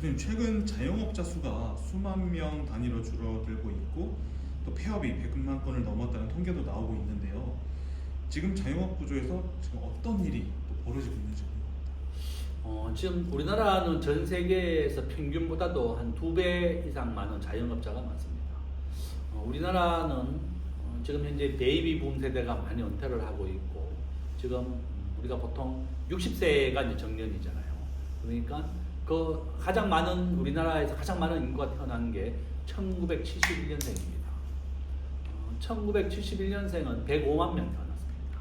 교수님, 최근 자영업자 수가 수만 명 단위로 줄어들고 있고 또 폐업이 100만 건을 넘었다는 통계도 나오고 있는데요. 지금 자영업 구조에서 지금 어떤 일이 또 벌어지고 있는지 궁금합니다. 지금 우리나라는 전 세계에서 평균보다도 한 2배 이상 많은 자영업자가 많습니다. 우리나라는 지금 현재 베이비 붐 세대가 많이 은퇴를 하고 있고, 지금 우리가 보통 60세가 이제 정년이잖아요. 그러니까 그 가장 많은, 우리나라에서 가장 많은 인구가 태어난 게 1971년생입니다. 1971년생은 105만 명 태어났습니다.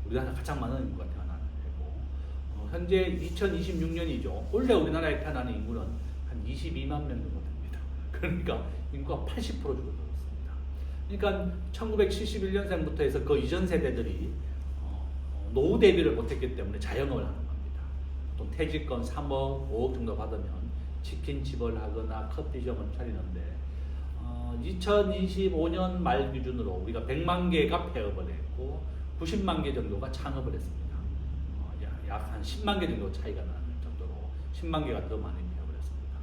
우리나라 가장 많은 인구가 태어나는 해고, 현재 2026년이죠. 원래 우리나라에 태어나는 인구는 한 22만 명 정도 됩니다. 그러니까 인구가 80% 줄어들었습니다. 그러니까 1971년생부터 해서 그 이전 세대들이 노후 대비를 못했기 때문에 자영업을 하는 겁니다. 보통 퇴직금 3억, 5억 정도 받으면 치킨집을 하거나 커피숍을 차리는데 2025년 말 기준으로 우리가 100만 개가 폐업을 했고 90만 개 정도가 창업을 했습니다. 약 한 10만 개 정도 차이가 나는 정도로 10만 개가 더 많이 폐업을 했습니다.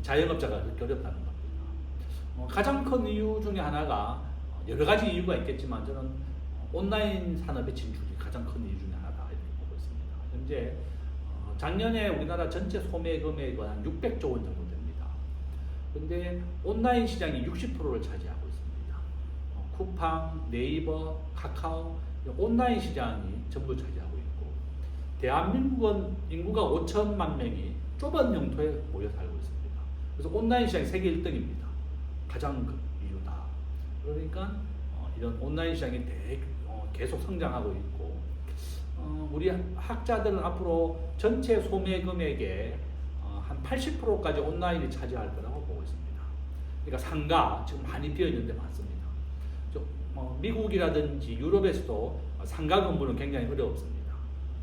자영업자가 그렇게 어렵다는 겁니다. 가장 큰 이유 중에 하나가, 여러 가지 이유가 있겠지만 저는 온라인 산업의 진출이 가장 큰 이유 중에 하나다 이렇게 보고 있습니다. 현재 작년에 우리나라 전체 소매 금액은 한 600조 원 정도 됩니다. 그런데 온라인 시장이 60%를 차지하고 있습니다. 쿠팡, 네이버, 카카오 온라인 시장이 전부 차지하고 있고, 대한민국은 인구가 5천만 명이 좁은 영토에 모여 살고 있습니다. 그래서 온라인 시장이 세계 1등입니다. 가장 큰 이유다. 그러니까 이런 온라인 시장이 계속 성장하고 있고, 우리 학자들은 앞으로 전체 소매 금액의 한 80%까지 온라인이 차지할 거라고 보고 있습니다. 그러니까 상가 지금 많이 비어 있는 데 많습니다. 미국이라든지 유럽에서도 상가 건물은 굉장히 어렵습니다.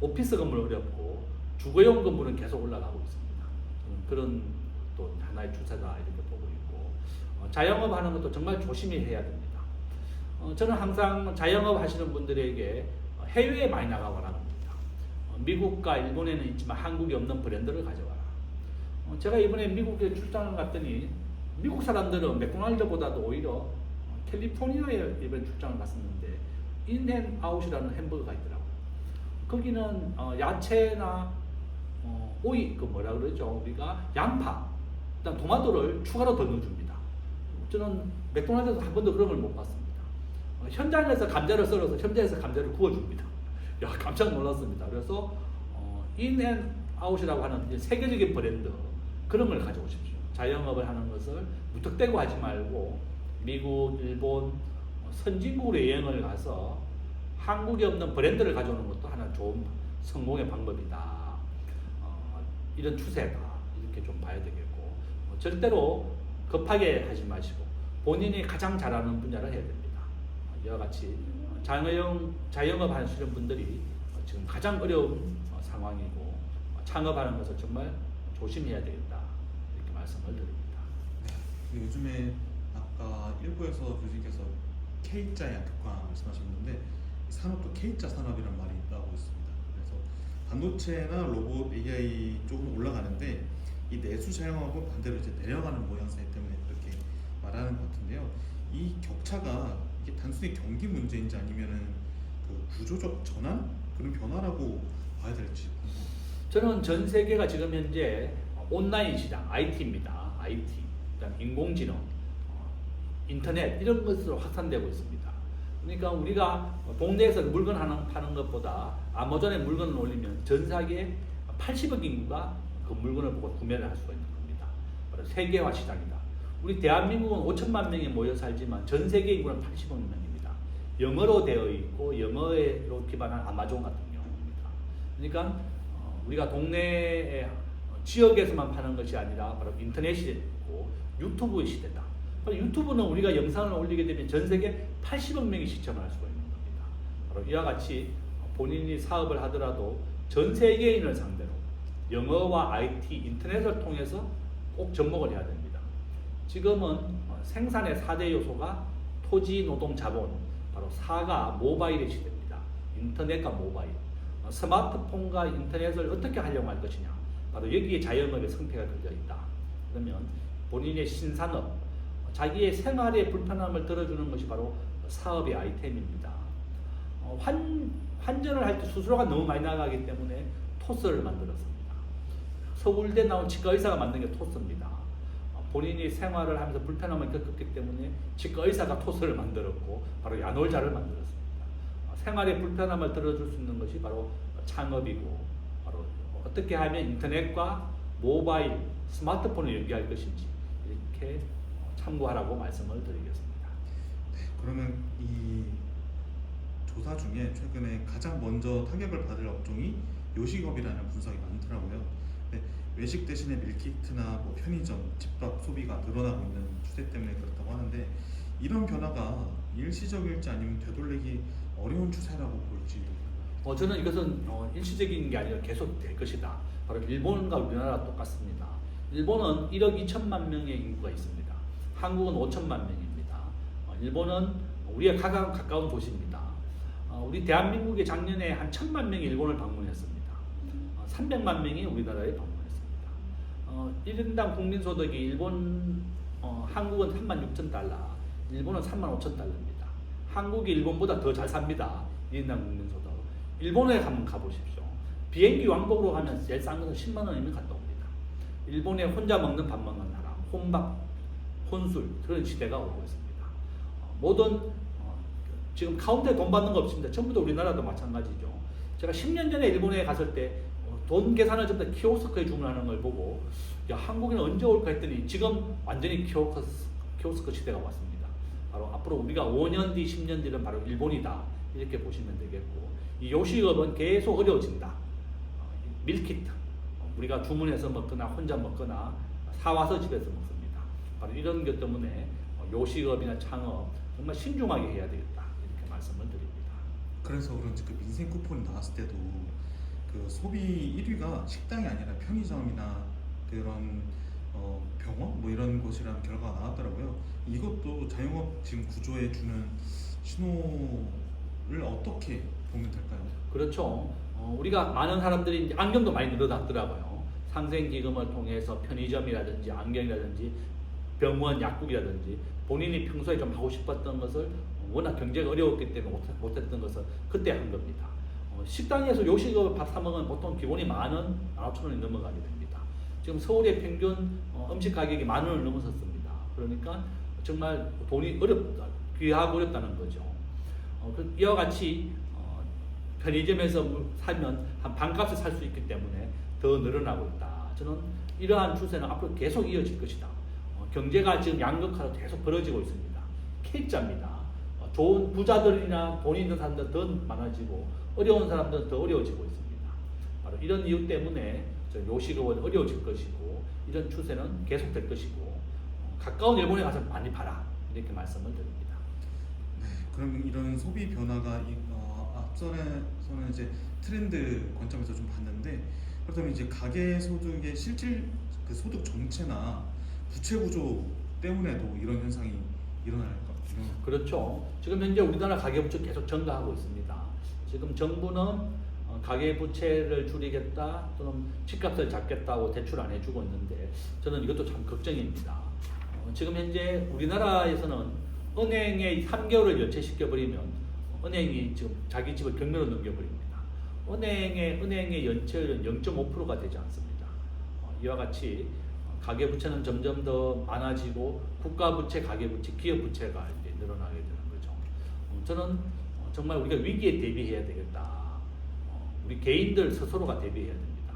오피스 건물은 어렵고 주거용 건물은 계속 올라가고 있습니다. 그런 또 하나의 추세다 이렇게 보고 있고, 자영업 하는 것도 정말 조심히 해야 됩니다. 저는 항상 자영업 하시는 분들에게 해외에 많이 나가거라 합니다. 미국과 일본에는 있지만 한국에 없는 브랜드를 가져와라. 제가 이번에 미국에 출장을 갔더니 미국 사람들은 맥도날드보다도 오히려 캘리포니아에 이번 출장을 갔었는데 인앤아웃이라는 햄버거가 있더라고요. 거기는 야채나 오이, 그 뭐라 그러죠? 우리가 양파, 일단 토마토를 추가로 더 넣어줍니다. 저는 맥도날드에서 한 번도 그런 걸 못 봤습니다. 현장에서 감자를 썰어서 현장에서 감자를 구워줍니다. 야, 깜짝 놀랐습니다. 그래서 인앤아웃이라고 하는 이제 세계적인 브랜드, 그런 걸 가져오십시오. 자영업을 하는 것을 무턱대고 하지 말고 미국, 일본, 선진국으로 여행을 가서 한국에 없는 브랜드를 가져오는 것도 하나 좋은 성공의 방법이다. 이런 추세다. 이렇게 좀 봐야 되겠고, 절대로 급하게 하지 마시고 본인이 가장 잘하는 분야를 해야 됩니다. 이와 같이 자영업 하시는 분들이 지금 가장 어려운 상황이고, 창업하는 것을 정말 조심해야 되겠다 이렇게 말씀을 드립니다. 네, 요즘에 아까 일부에서 교수님께서 K자 양극화 말씀하셨는데 산업도 K자 산업이라는 말이 있다고 했습니다. 그래서 반도체나 로봇, AI 쪽은 올라가는데 이 내수 자영업은 반대로 이제 내려가는 모양새 때문에 그렇게 말하는 것 같은데요. 이 격차가 이게 단순히 경기 문제인지 아니면은 그 구조적 전환, 그런 변화라고 봐야 될지 궁금합니다. 저는 전 세계가 지금 현재 온라인 시장, IT입니다. IT, 그다음 인공지능, 인터넷 이런 것으로 확산되고 있습니다. 그러니까 우리가 동네에서 물건 하나 파는 것보다 아마존에 물건을 올리면 전 세계 80억 인구가 그 물건을 보고 구매를 할 수가 있는 겁니다. 바로 세계화 시장이다. 우리 대한민국은 5천만 명이 모여 살지만 전 세계 인구는 80억 명입니다. 영어로 되어 있고 영어로 기반한 아마존 같은 경우입니다. 그러니까 우리가 동네 지역에서만 파는 것이 아니라 바로 인터넷이 되고 유튜브의 시대다. 유튜브는 우리가 영상을 올리게 되면 전 세계 80억 명이 시청을 할 수가 있는 겁니다. 바로 이와 같이 본인이 사업을 하더라도 전 세계인을 상대로 영어와 IT, 인터넷을 통해서 꼭 접목을 해야 됩니다. 지금은 생산의 4대 요소가 토지, 노동, 자본, 바로 4가 모바일의 시대입니다. 인터넷과 모바일, 스마트폰과 인터넷을 어떻게 활용할 것이냐, 바로 여기에 자영업의 성패가 걸려 있다. 그러면 본인의 신산업, 자기의 생활의 불편함을 들어주는 것이 바로 사업의 아이템입니다. 환전을 할 때 수수료가 너무 많이 나가기 때문에 토스를 만들었습니다. 서울대 나온 치과 의사가 만든 게 토스입니다. 본인이 생활을 하면서 불편함을 겪었기 때문에 치과 의사가 토스를 만들었고 바로 야놀자를 만들었습니다. 생활의 불편함을 들어줄 수 있는 것이 바로 창업이고, 바로 어떻게 하면 인터넷과 모바일, 스마트폰을 연계할 것인지 이렇게 참고하라고 말씀을 드리겠습니다. 네, 그러면 이 조사 중에 최근에 가장 먼저 타격을 받을 업종이 요식업이라는 분석이 많더라고요. 네, 외식 대신에 밀키트나 뭐 편의점, 집밥 소비가 늘어나고 있는 추세 때문에 그렇다고 하는데, 이런 변화가 일시적일지 아니면 되돌리기 어려운 추세라고 볼지. 저는 이것은 일시적인 게 아니라 계속 될 것이다. 바로 일본과 우리나라 똑같습니다. 일본은 1억 2천만 명의 인구가 있습니다. 한국은 5천만 명입니다. 일본은 우리의 가까운 도시입니다. 우리 대한민국이 작년에 한 1,000만 명이 일본을 방문했습니다. 300만 명이 우리나라에 방문했습니다. 1인당 국민소득이 한국은 36,000달러, 일본은 35,000달러입니다. 한국이 일본보다 더 잘 삽니다. 1인당 국민소득. 일본에 한번 가보십시오. 비행기 왕복으로 가면 제일 싼 것은 10만 원이면 갔다 옵니다. 일본에 혼자 먹는 밥 먹는 사람, 혼밥, 혼술, 그런 시대가 오고 있습니다. 모든 지금 카운터에 돈 받는 거 없습니다. 전부 다 우리나라도 마찬가지죠. 제가 10년 전에 일본에 갔을 때 돈 계산을 전부 다 키오스크에 주문하는 걸 보고, 야, 한국에는 언제 올까 했더니 지금 완전히 키오스크 시대가 왔습니다. 바로 앞으로 우리가 5년 뒤, 10년 뒤는 바로 일본이다, 이렇게 보시면 되겠고, 이 요식업은 계속 어려워진다. 밀키트, 우리가 주문해서 먹거나 혼자 먹거나 사와서 집에서 먹습니다. 바로 이런 것 때문에 요식업이나 창업 정말 신중하게 해야 되겠다, 이렇게 말씀을 드립니다. 그래서 그런지 그 민생 쿠폰이 나왔을 때도 그 소비 1위가 식당이 아니라 편의점이나 그런 병원 뭐 이런 곳이라는 결과가 나왔더라고요. 이것도 자영업 지금 구조에 주는 신호를 어떻게 보면 될까요? 그렇죠. 우리가 많은 사람들이 이제 안경도 많이 늘어났더라고요. 상생기금을 통해서 편의점이라든지 안경이라든지 병원, 약국이라든지 본인이 평소에 좀 하고 싶었던 것을 워낙 경제가 어려웠기 때문에 못했던 것을 그때 한 겁니다. 식당에서 요식업을 밥 사 먹으면 보통 기본이 10,000원, 15,000원이 넘어가게 됩니다. 지금 서울의 평균 음식 가격이 10,000원을 넘어섰습니다. 그러니까 정말 돈이 어렵다, 귀하고 어렵다는 거죠. 이와 같이 편의점에서 사면 한 반값에 살 수 있기 때문에 더 늘어나고 있다. 저는 이러한 추세는 앞으로 계속 이어질 것이다. 경제가 지금 양극화로 계속 벌어지고 있습니다. K자입니다. 좋은 부자들이나 돈 있는 사람들은 더 많아지고 어려운 사람들은 더 어려워지고 있습니다. 바로 이런 이유 때문에 요식업은 어려워질 것이고, 이런 추세는 계속될 것이고, 가까운 일본에 가서 많이 봐라, 이렇게 말씀을 드립니다. 네, 그럼 이런 소비 변화가 앞선에서는 이제 트렌드 관점에서 좀 봤는데, 그렇다면 이제 가계 소득의 실질 그 소득 정체나 부채 구조 때문에도 이런 현상이 일어날까? 그렇죠. 지금 현재 우리나라 가계부채 계속 증가하고 있습니다. 지금 정부는 가계부채를 줄이겠다 또는 집값을 잡겠다고 대출 안 해주고 있는데, 저는 이것도 참 걱정입니다. 지금 현재 우리나라에서는 은행에 3개월을 연체시켜버리면 은행이 지금 자기 집을 경매로 넘겨버립니다. 은행의 연체율은 0.5%가 되지 않습니다. 이와 같이 가계부채는 점점 더 많아지고 국가부채, 가계부채, 기업부채가 이제 늘어나게 되는 거죠. 저는 정말 우리가 위기에 대비해야 되겠다. 우리 개인들 스스로가 대비해야 됩니다.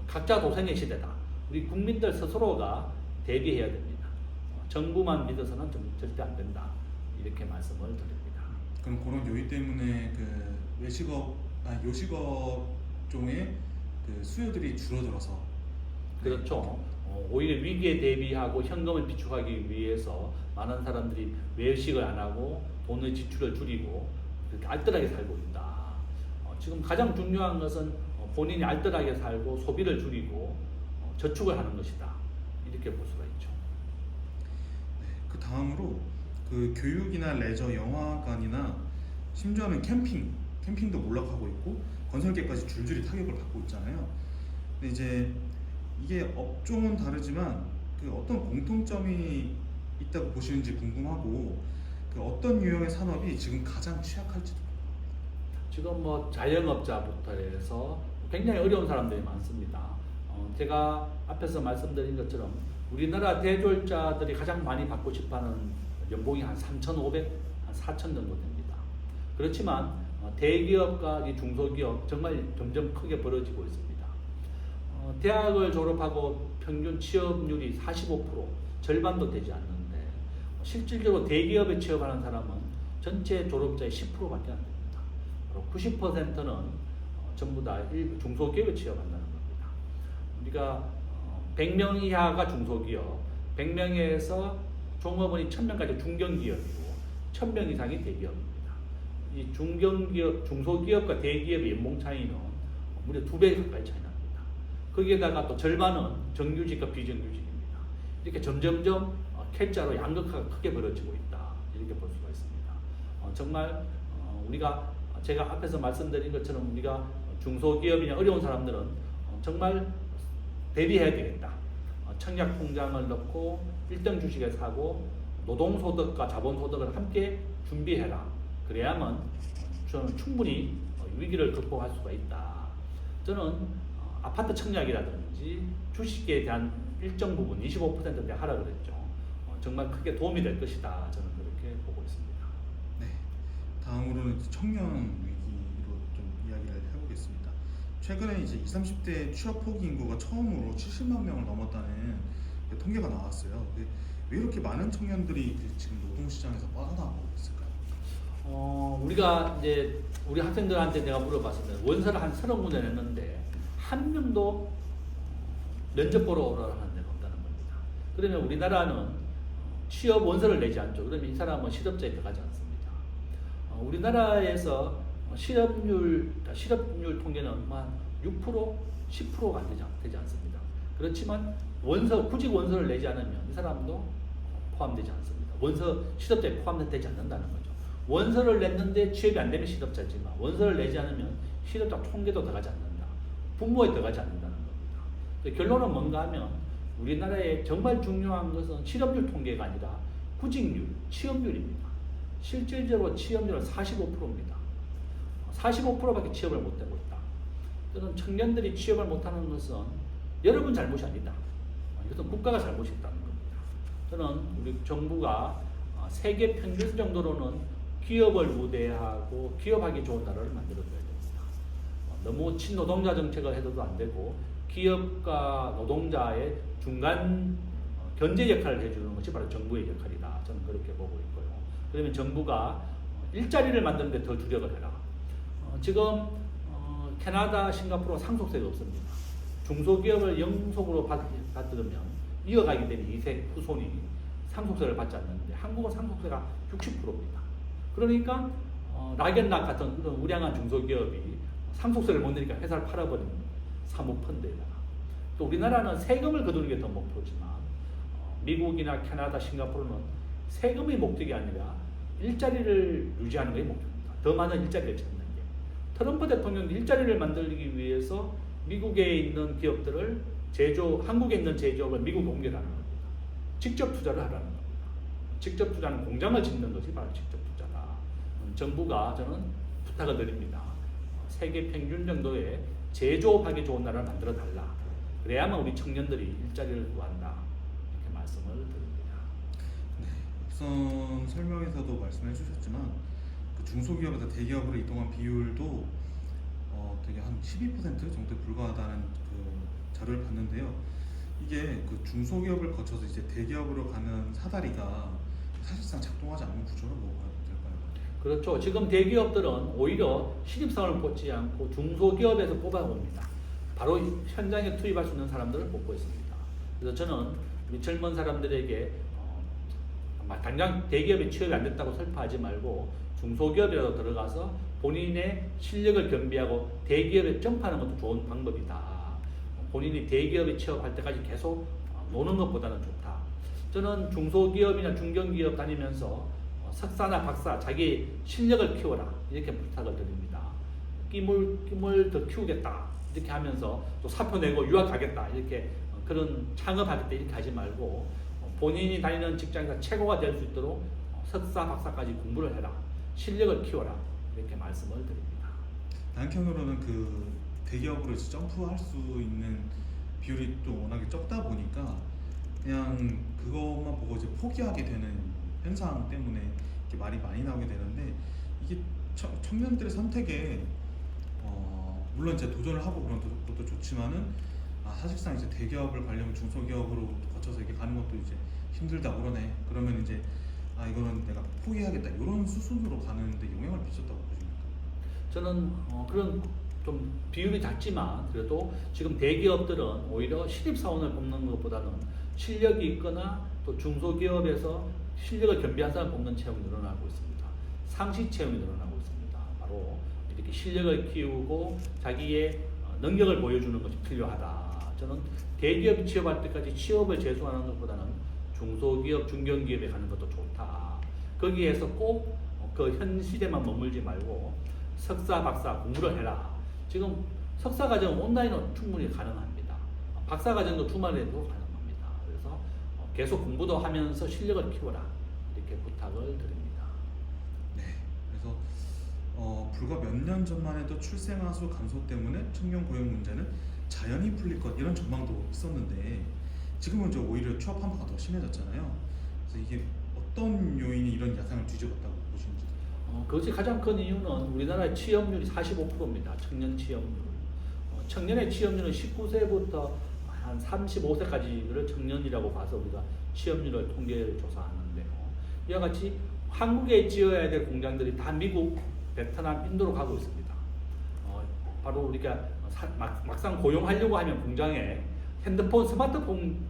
각자 도생의 시대다. 우리 국민들 스스로가 대비해야 됩니다. 정부만 믿어서는 절대 안 된다, 이렇게 말씀을 드립니다. 그럼 그런 요인 때문에 그 요식업 종의 그 수요들이 줄어들어서. 그렇죠. 오히려 위기에 대비하고 현금을 비축하기 위해서 많은 사람들이 외식을 안 하고 돈의 지출을 줄이고 그렇게 알뜰하게 살고 있다. 지금 가장 중요한 것은 본인이 알뜰하게 살고 소비를 줄이고 저축을 하는 것이다, 이렇게 볼 수가 있죠. 네, 그 다음으로 그 교육이나 레저, 영화관이나 심지어는 캠핑도 몰락하고 있고 건설계까지 줄줄이 타격을 받고 있잖아요. 근데 이제 이게 업종은 다르지만 그 어떤 공통점이 있다고 보시는지 궁금하고 그 어떤 유형의 산업이 지금 가장 취약할지도. 지금 뭐 자영업자부터 해서 굉장히 어려운 사람들이 많습니다. 제가 앞에서 말씀드린 것처럼 우리나라 대졸자들이 가장 많이 받고 싶어하는 연봉이 한 3,500, 한 4,000 정도 됩니다. 그렇지만 대기업과 이 중소기업 정말 점점 크게 벌어지고 있습니다. 대학을 졸업하고 평균 취업률이 45%, 절반도 되지 않는데 실질적으로 대기업에 취업하는 사람은 전체 졸업자의 10%밖에 안 됩니다. 90%는 전부 다 중소기업에 취업한다는 겁니다. 우리가 100명 이하가 중소기업, 100명에서 종업원이 1000명까지 중견기업이고 1000명 이상이 대기업입니다. 이 중견기업, 중소기업과 대기업의 연봉 차이는 무려 2배 가까이 차이 납니다. 거기에다가 또 절반은 정규직과 비정규직입니다. 이렇게 점점점 K자로 양극화가 크게 벌어지고 있다. 이렇게 볼 수가 있습니다. 정말 우리가 제가 앞에서 말씀드린 것처럼 우리가 중소기업이나 어려운 사람들은 정말 대비해야 되겠다. 청약통장을 넣고 1등 주식에 사고 노동소득과 자본소득을 함께 준비해라. 그래야만 저는 충분히 위기를 극복할 수가 있다. 저는 아파트 청약이라든지 주식에 대한 일정 부분 25%대 하라 그랬죠. 정말 크게 도움이 될 것이다. 저는 그렇게 보고 있습니다. 네. 다음으로는 청년 위기로 좀 이야기를 해보겠습니다. 최근에 이제 20, 30대 취업 포기 인구가 처음으로 70만 명을 넘었다는 통계가 나왔어요. 왜 이렇게 많은 청년들이 지금 노동시장에서 빠져나가고 있을까요? 우리가 이제 우리 학생들한테 내가 물어봤으면 원서를 한 30군데 냈는데 한 명도 면접 보러 오라는 데가 없다는 겁니다. 그러면 우리나라는 취업 원서를 내지 않죠. 그러면 이 사람은 실업자에 들어가지 않습니다. 우리나라에서 실업률 통계는 한 6%, 10%가 되지 않습니다. 그렇지만 구직 원서를 내지 않으면 이 사람도 포함되지 않습니다. 원서 실업자에 포함되지 않는다는 거죠. 원서를 냈는데 취업이 안 되면 실업자지만 원서를 내지 않으면 실업자 통계도 들어가지 않는다. 분모에 들어가지 않는다는 겁니다. 결론은 뭔가 하면 우리나라의 정말 중요한 것은 실업률 통계가 아니라 구직률, 취업률입니다. 실질적으로 취업률은 45%입니다. 45%밖에 취업을 못하고 있다. 저는 청년들이 취업을 못하는 것은 여러분 잘못이 아니다. 이것은 국가가 잘못이 있다는 겁니다. 저는 우리 정부가 세계 평균 정도로는 기업을 우대하고 기업하기 좋은 나라를 만들어줘야 됩니다. 너무 친노동자 정책을 해도 안 되고 기업과 노동자의 중간 견제 역할을 해주는 것이 바로 정부의 역할이다. 저는 그렇게 보고 있고요. 그러면 정부가 일자리를 만드는 데 더 주력을 해라. 지금 캐나다, 싱가포르는 상속세가 없습니다. 중소기업을 영속으로 받들으면 이어가게 되면 이세 후손이 상속세를 받지 않는데 한국은 상속세가 60%입니다. 그러니까 락앤락 같은 그런 우량한 중소기업이 상속세를 못 내니까 회사를 팔아버리는 사모펀드에다가 또 우리나라는 세금을 거두는 게 더 목표지만 미국이나 캐나다, 싱가포르는 세금의 목적이 아니라 일자리를 유지하는 게 목표입니다. 더 많은 일자리를 찾는 게. 트럼프 대통령도 일자리를 만들기 위해서 미국에 있는 기업들을 한국에 있는 제조업을 미국에 옮겨라는 겁니다. 직접 투자를 하라는 겁니다. 직접 투자는 공장을 짓는 것이 바로 직접 투자다. 정부가 저는 부탁을 드립니다. 세계 평균 정도의 제조업하기 좋은 나라를 만들어 달라. 그래야만 우리 청년들이 일자리를 구한다. 이렇게 말씀을 드립니다. 네, 앞선 설명에서도 말씀해 주셨지만 그 중소기업에서 대기업으로 이동한 비율도 되게 한 12% 정도에 불과하다는 그 자료를 봤는데요. 이게 그 중소기업을 거쳐서 이제 대기업으로 가는 사다리가 사실상 작동하지 않는 구조로 뭐가 될까요? 그렇죠. 지금 대기업들은 오히려 신입사원을 뽑지 않고 중소기업에서 뽑아옵니다. 바로 현장에 투입할 수 있는 사람들을 뽑고 있습니다. 그래서 저는 우리 젊은 사람들에게 당장 대기업에 취업이 안 됐다고 슬퍼하지 말고 중소기업이라도 들어가서 본인의 실력을 겸비하고 대기업에 점프하는 것도 좋은 방법이다. 본인이 대기업에 취업할 때까지 계속 노는 것보다는 좋다. 저는 중소기업이나 중견기업 다니면서 석사나 박사 자기 실력을 키워라 이렇게 부탁을 드립니다. 끼물 더 키우겠다 이렇게 하면서 또 사표 내고 유학 가겠다 이렇게 그런 창업할 때 이렇게 하지 말고 본인이 다니는 직장에서 최고가 될 수 있도록 석사, 박사까지 공부를 해라. 실력을 키워라. 이렇게 말씀을 드립니다. 한편으로는 그 대기업으로 이제 점프할 수 있는 비율이 또 워낙에 적다 보니까 그냥 그것만 보고 이제 포기하게 되는 현상 때문에 이렇게 말이 많이 나오게 되는데 이게 청년들의 선택에 물론 이제 도전을 하고 그런 것도 좋지만은 사실상 이제 대기업을 가려면 중소기업으로 거쳐서 이렇게 가는 것도 이제 힘들다 그러네. 그러면 이제 이거는 내가 포기하겠다 이런 수순으로 가는데 영향을 미쳤다고 보십니까? 저는 그런 좀 비율이 작지만 그래도 지금 대기업들은 오히려 신입사원을 뽑는 것보다는 실력이 있거나 또 중소기업에서 실력을 겸비한 사람 뽑는 채용이 늘어나고 있습니다. 상시 채용이 늘어나고 있습니다. 바로 이렇게 실력을 키우고 자기의 능력을 보여주는 것이 필요하다. 저는 대기업 취업할 때까지 취업을 재수하는 것보다는 중소기업, 중견기업에 가는 것도 좋다. 거기에서 꼭 그 현 시대만 머물지 말고 석사, 박사 공부를 해라. 지금 석사 과정은 온라인으로 충분히 가능합니다. 박사 과정도 주말에도 가능합니다. 그래서 계속 공부도 하면서 실력을 키워라. 이렇게 부탁을 드립니다. 네. 그래서 불과 몇 년 전만 해도 출생아 수 감소 때문에 청년 고용 문제는 자연히 풀릴 것 이런 전망도 있었는데 지금은 이제 오히려 취업 한파가 더 심해졌잖아요. 그래서 이게 어떤 요인이 이런 야상을 뒤집었다고 보시는지? 그것이 가장 큰 이유는 우리나라의 취업률이 45%입니다. 청년 취업률. 청년의 취업률은 19세부터 한 35세까지를 청년이라고 봐서 우리가 취업률을 통계를 조사하는데요. 이와 같이 한국에 지어야 될 공장들이 다 미국, 베트남, 인도로 가고 있습니다. 바로 우리가 막상 고용하려고 하면 공장에 핸드폰, 스마트폰,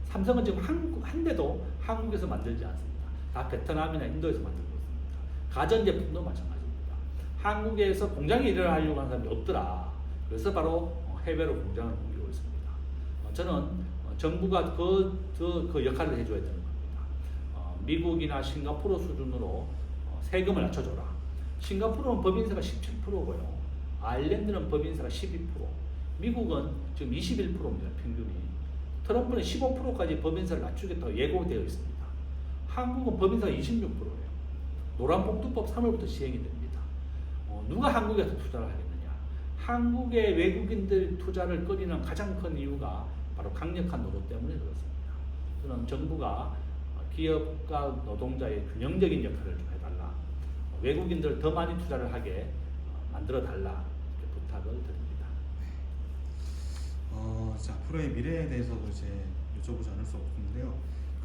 삼성은 지금 한 대도 한국에서 만들지 않습니다. 다 베트남이나 인도에서 만들고 있습니다. 가전제품도 마찬가지입니다. 한국에서 공장에 일을 하려고 하는 사람이 없더라. 그래서 바로 해외로 공장을 옮기고 있습니다. 저는 정부가 그 역할을 해줘야 되는 겁니다. 미국이나 싱가포르 수준으로 세금을 낮춰줘라. 싱가포르는 법인세가 17%고요. 아일랜드는 법인세가 12%. 미국은 지금 21%입니다. 평균이. 트럼프는 15%까지 법인세를 낮추겠다고 예고되어 있습니다. 한국은 법인세가 26%예요. 노란봉투법 3월부터 시행이 됩니다. 누가 한국에서 투자를 하겠느냐? 한국의 외국인들 투자를 꺼리는 가장 큰 이유가 바로 강력한 노조 때문에 그렇습니다. 저는 정부가 기업과 노동자의 균형적인 역할을 좀 해달라. 외국인들 더 많이 투자를 하게 만들어 달라. 이렇게 부탁을 드립니다. 앞으로의 미래에 대해서도 이제 여쭤보지 않을 수 없는데요.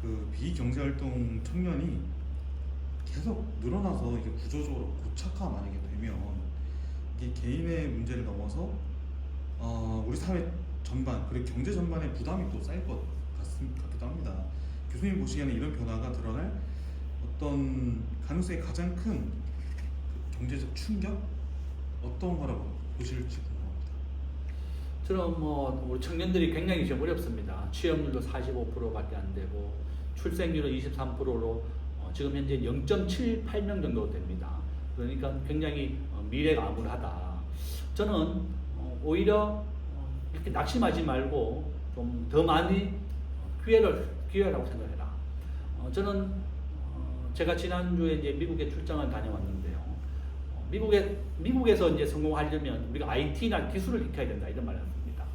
그 비경제활동 청년이 계속 늘어나서 이게 구조적으로 고착화 만약에 되면 이게 개인의 문제를 넘어서 우리 사회 전반 그리고 경제 전반에 부담이 또 쌓일 것 같기도 합니다. 교수님 보시기에는 이런 변화가 드러날 어떤 가능성이 가장 큰 경제적 충격 어떤 거라고 보실지 궁금합니다. 저는 우리 청년들이 굉장히 지금 어렵습니다. 취업률도 45%밖에 안 되고 출생률은 23%로 지금 현재 0.78명 정도 됩니다. 그러니까 굉장히 미래가 암울하다. 저는 오히려 이렇게 낙심하지 말고 좀 더 많이 기회라고 생각해라. 저는 제가 지난주에 이제 미국에 출장을 다녀왔는데요. 미국에서 이제 성공하려면 우리가 IT나 기술을 익혀야 된다 이런 말을 합니다.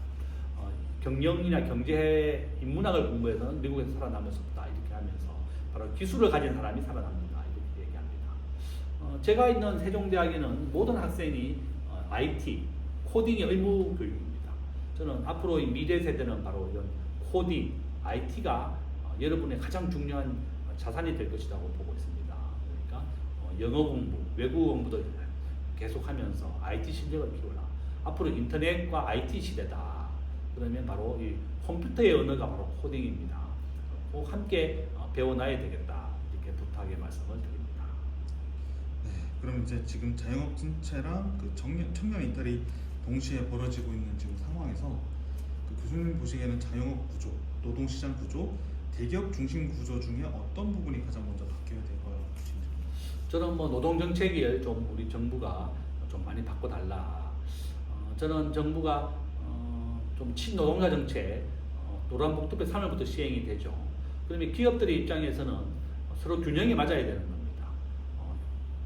경영이나 경제 인문학을 공부해서는 미국에서 살아남을 수 없다 이렇게 하면서 바로 기술을 가진 사람이 살아납니다 이렇게 얘기합니다. 제가 있는 세종대학에는 모든 학생이 IT, 코딩이 의무 교육입니다. 저는 앞으로 이 미래 세대는 바로 이런 코딩, IT가 여러분의 가장 중요한 자산이 될 것이라고 보고 있습니다. 그러니까 영어 공부, 외국어 공부도 계속하면서 IT 실력을 키워라. 앞으로 인터넷과 IT 시대다. 그러면 바로 이 컴퓨터의 언어가 바로 코딩입니다. 꼭 함께 배워놔야 되겠다. 이렇게 부탁의 말씀을 드립니다. 네, 그럼 이제 지금 자영업 전체랑 그 청년 이탈이 동시에 벌어지고 있는 지금 상황에서 그 교수님 보시기에는 자영업 구조, 노동시장 구조, 대기업 중심 구조 중에 어떤 부분이 가장 먼저 바뀌어야 될 거라고 보시는지? 저는 노동 정책을 좀 우리 정부가 좀 많이 바꿔달라. 저는 정부가 좀 친노동자 정책, 노란봉투표 3월부터 시행이 되죠. 그러면 기업들의 입장에서는 서로 균형이 맞아야 되는 겁니다.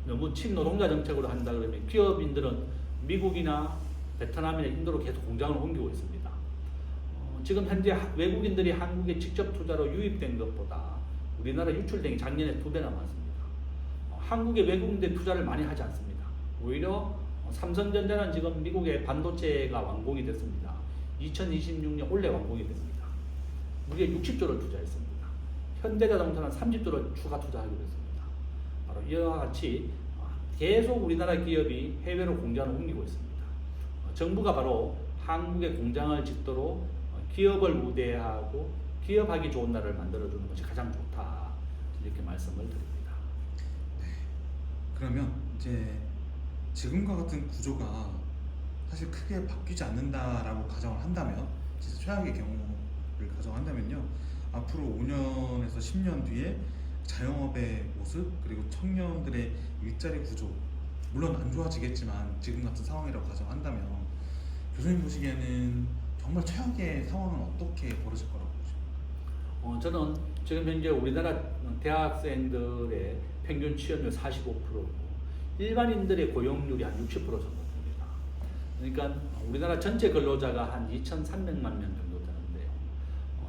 너무 친노동자 정책으로 한다 그러면 기업인들은 미국이나 베트남이나 인도로 계속 공장을 옮기고 있습니다. 지금 현재 외국인들이 한국에 직접 투자로 유입된 것보다 우리나라 유출된 게 작년에 2배나 많습니다. 한국에 외국인들이 투자를 많이 하지 않습니다. 오히려 삼성전자는 지금 미국의 반도체가 완공이 됐습니다. 2026년 올해 완공이 됩니다. 무려 60조를 투자했습니다. 현대자동차는 30조를 추가 투자하기로 했습니다. 바로 이와 같이 계속 우리나라 기업이 해외로 공장을 옮기고 있습니다. 정부가 바로 한국에 공장을 짓도록 기업을 우대하고 기업하기 좋은 나라를 만들어주는 것이 가장 좋다, 이렇게 말씀을 드립니다. 그러면 이제 지금과 같은 구조가 사실 크게 바뀌지 않는다라고 가정을 한다면, 진짜 최악의 경우를 가정한다면요, 앞으로 5년에서 10년 뒤에 자영업의 모습, 그리고 청년들의 일자리 구조, 물론 안 좋아지겠지만 지금 같은 상황이라고 가정한다면 교수님 보시기에는 정말 최악의 상황은 어떻게 벌어질 거라고 보십니까? 저는 지금 현재 우리나라 대학생들의 평균 취업률 45%고 일반인들의 고용률이 한 60% 정도 됩니다. 그러니까 우리나라 전체 근로자가 한 2,300만 명 정도 되는데요.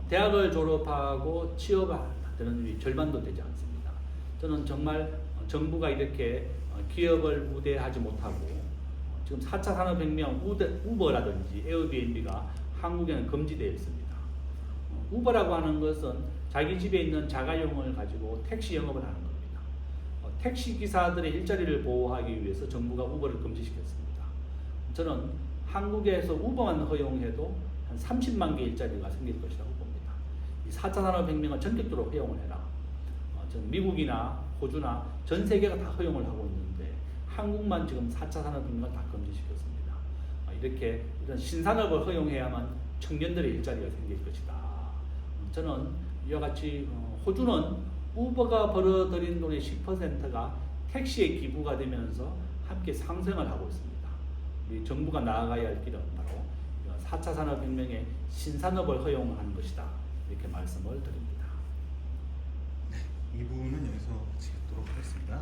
대학을 졸업하고 취업되는 일이 절반도 되지 않습니다. 저는 정말 정부가 이렇게 기업을 우대하지 못하고 지금 4차 산업혁명 우버라든지 에어비앤비가 한국에는 금지되어 있습니다. 우버라고 하는 것은 자기 집에 있는 자가용을 가지고 택시 영업을 하는 겁니다. 택시 기사들의 일자리를 보호하기 위해서 정부가 우버를 금지시켰습니다. 저는 한국에서 우버만 허용해도 한 30만 개 일자리가 생길 것이라고 봅니다. 이 4차 산업혁명을 전격적으로 허용을 해라. 저는 미국이나 호주나 전 세계가 다 허용을 하고 있는데 한국만 지금 4차 산업혁명을 다 금지시켰습니다. 이렇게 이런 신산업을 허용해야만 청년들의 일자리가 생길 것이다. 저는 이와 같이 호주는 우버가 벌어들인 돈의 10%가 택시에 기부가 되면서 함께 상승을 하고 있습니다. 우리 정부가 나아가야 할 길은 바로 4차 산업혁명의 신산업을 허용하는 것이다, 이렇게 말씀을 드립니다. 네, 이 부분은 여기서 마치도록 하겠습니다.